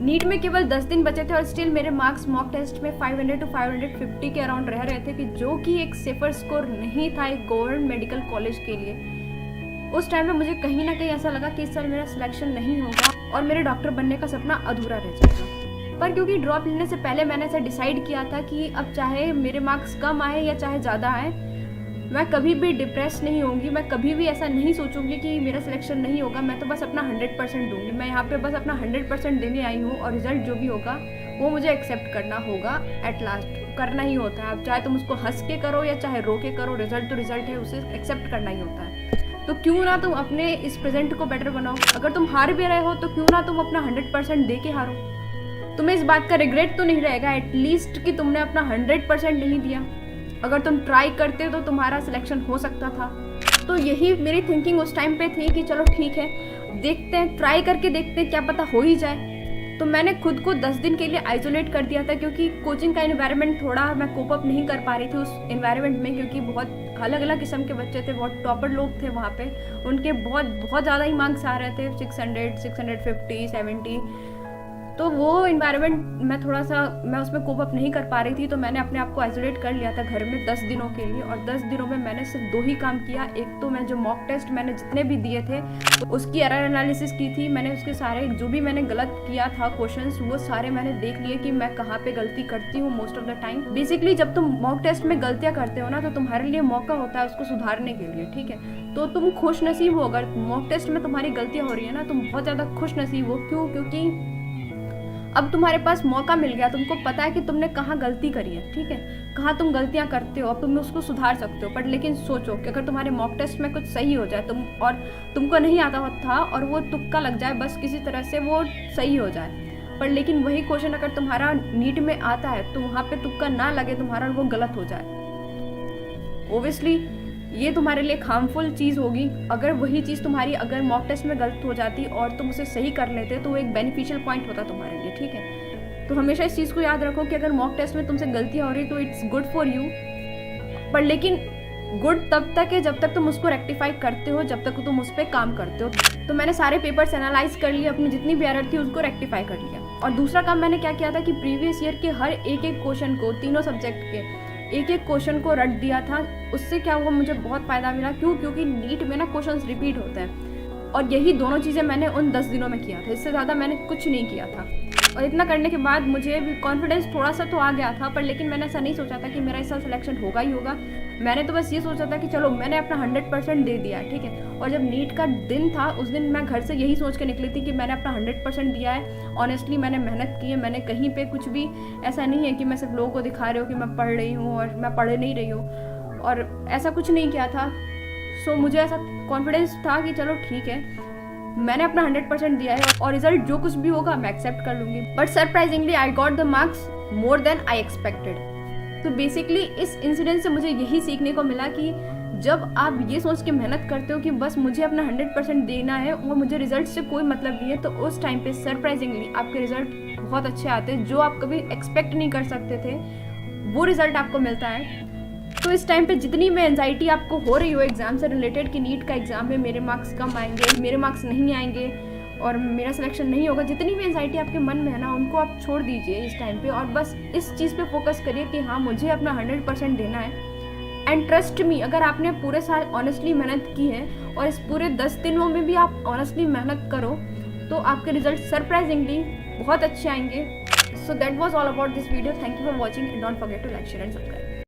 NEET में केवल 10 दिन बचे थे और स्टिल मेरे मार्क्स मॉक टेस्ट में 500 to 550 के अराउंड रह रहे थे, कि जो कि एक सेफर स्कोर नहीं था एक गवर्नमेंट मेडिकल कॉलेज के लिए। उस टाइम पे मुझे कहीं ना कहीं ऐसा लगा कि इस साल मेरा सिलेक्शन नहीं होगा और मेरे डॉक्टर बनने का सपना अधूरा रह जाएगा। पर क्योंकि ड्रॉप लेने से पहले मैंने ऐसा डिसाइड किया था कि अब चाहे मेरे मार्क्स कम आए या चाहे ज़्यादा आए, मैं कभी भी डिप्रेस नहीं होंगी। मैं कभी भी ऐसा नहीं सोचूंगी कि मेरा सिलेक्शन नहीं होगा। मैं तो बस अपना 100% दूंगी। मैं यहाँ पे बस अपना 100% देने आई हूँ और रिजल्ट जो भी होगा वो मुझे एक्सेप्ट करना होगा। एट लास्ट करना ही होता है। अब चाहे तुम उसको हंस के करो या चाहे रो के करो, रिजल्ट तो रिजल्ट है, उसे एक्सेप्ट करना ही होता है। तो क्यों ना तुम अपने इस प्रेजेंट को बेटर बनाओ। अगर तुम हार भी रहे हो तो क्यों ना तुम अपना 100% दे के हारो। तुम्हें इस बात का रिग्रेट तो नहीं रहेगा एटलीस्ट कि तुमने अपना 100% नहीं दिया। अगर तुम ट्राई करते तो तुम्हारा सिलेक्शन हो सकता था। तो यही मेरी थिंकिंग उस टाइम पे थी कि चलो ठीक है, देखते हैं, ट्राई करके देखते हैं, क्या पता हो ही जाए। तो मैंने खुद को 10 दिन के लिए आइसोलेट कर दिया था, क्योंकि कोचिंग का इन्वायरमेंट थोड़ा मैं कोप अप नहीं कर पा रही थी उस इन्वायरमेंट में, क्योंकि बहुत अलग अलग किस्म के बच्चे थे, बहुत टॉपर लोग थे वहाँ पे। उनके बहुत ज़्यादा ही मार्क्स आ रहे थे, 600, 650, 70। तो वो इन्वायरमेंट मैं उसमें कोप अप नहीं कर पा रही थी। तो मैंने अपने आप को आइसोलेट कर लिया था घर में 10 दिनों के लिए। और 10 दिनों में मैंने सिर्फ 2 ही काम किया। एक तो मैं जो मॉक टेस्ट मैंने जितने भी दिए थे उसकी एरर एनालिसिस की थी। मैंने उसके सारे जो भी मैंने गलत किया था क्वेश्चंस, वो सारे मैंने देख लिए कि मैं कहाँ पे गलती करती हूँ most of the time. Basically जब तुम मॉक टेस्ट में गलतियाँ करते हो ना, तो तुम्हारे लिए मौका होता है उसको सुधारने के लिए, ठीक है। तो तुम खुश नसीब हो अगर मॉक टेस्ट में तुम्हारी गलतियाँ हो रही है ना, तुम बहुत ज़्यादा खुश नसीब हो। क्यों? क्योंकि अब तुम्हारे पास मौका मिल गया, तुमको पता है कि तुमने कहाँ गलती करी है, ठीक है, कहाँ तुम गलतियाँ करते हो, अब तुम उसको सुधार सकते हो। बट लेकिन सोचो कि अगर तुम्हारे मॉक टेस्ट में कुछ सही हो जाए तुमको नहीं आता था और वो तुक्का लग जाए, बस किसी तरह से वो सही हो जाए। पर लेकिन वही क्वेश्चन अगर तुम्हारा नीट में आता है तो वहाँ पे तुक्का ना लगे तुम्हारा और वो गलत हो जाए, ओबियसली ये तुम्हारे लिए हार्मफुल चीज़ होगी। अगर वही चीज़ तुम्हारी अगर मॉक टेस्ट में गलत हो जाती और तुम उसे सही कर लेते तो वो एक बेनिफिशियल पॉइंट होता तुम्हारे लिए, ठीक है। तो हमेशा इस चीज़ को याद रखो कि अगर मॉक टेस्ट में तुमसे गलतियाँ हो रही तो इट्स गुड फॉर यू। पर लेकिन गुड तब तक है जब तक तुम उसको रेक्टिफाई करते हो, जब तक तुम उस पर काम करते हो। तो मैंने सारे पेपर्स एनालाइज कर लिए, अपनी जितनी भी एरर थी उसको रेक्टिफाई कर लिया। और दूसरा काम मैंने क्या किया था कि प्रीवियस ईयर के हर एक क्वेश्चन को, तीनों सब्जेक्ट के एक क्वेश्चन को रट दिया था। उससे क्या हुआ, मुझे बहुत फ़ायदा मिला। क्यों? क्योंकि नीट में ना क्वेश्चंस रिपीट होते हैं और यही दोनों चीज़ें मैंने उन 10 दिनों में किया था। इससे ज़्यादा मैंने कुछ नहीं किया था। और इतना करने के बाद मुझे भी कॉन्फिडेंस थोड़ा सा तो आ गया था। पर लेकिन मैंने ऐसा नहीं सोचा था कि मेरा इस साल सिलेक्शन होगा ही होगा। मैंने तो बस ये सोचा था कि चलो मैंने अपना 100% दे दिया है, ठीक है। और जब नीट का दिन था उस दिन मैं घर से यही सोच के निकली थी कि मैंने अपना 100% दिया है। ऑनेस्टली मैंने मेहनत की है। मैंने कहीं पे कुछ भी ऐसा नहीं है कि मैं सिर्फ लोगों को दिखा रही हूँ कि मैं पढ़ रही हूँ और मैं पढ़ नहीं रही हूँ, और ऐसा कुछ नहीं किया था। सो मुझे ऐसा कॉन्फिडेंस था कि चलो ठीक है, मैंने अपना 100% दिया है और रिजल्ट जो कुछ भी होगा मैं एक्सेप्ट कर लूँगी। But surprisingly I got the marks more than I expected. तो बेसिकली इस इंसिडेंट से मुझे यही सीखने को मिला कि जब आप ये सोच के मेहनत करते हो कि बस मुझे अपना 100% देना है और मुझे रिजल्ट से कोई मतलब नहीं है, तो उस टाइम पे सरप्राइजिंगली आपके रिजल्ट बहुत अच्छे आते हैं। जो आप कभी एक्सपेक्ट नहीं कर सकते थे वो रिजल्ट आपको मिलता है। तो इस टाइम पे जितनी भी एंजाइटी आपको हो रही हो एग्जाम से रिलेटेड कि नीट का एग्जाम है, मेरे मार्क्स कम आएंगे, मेरे मार्क्स नहीं आएंगे और मेरा सिलेक्शन नहीं होगा, जितनी भी एंजाइटी आपके मन में है ना, उनको आप छोड़ दीजिए इस टाइम पे और बस इस चीज़ पे फोकस करिए कि हाँ मुझे अपना 100% देना है। एंड ट्रस्ट मी, अगर आपने पूरे साल ऑनेस्टली मेहनत की है और इस पूरे 10 दिनों में भी आप ऑनेस्टली मेहनत करो तो आपके रिजल्ट सरप्राइजिंगली बहुत अच्छे आएंगे। So that was all about this video. Thank you for watching and don't forget to like, share and subscribe.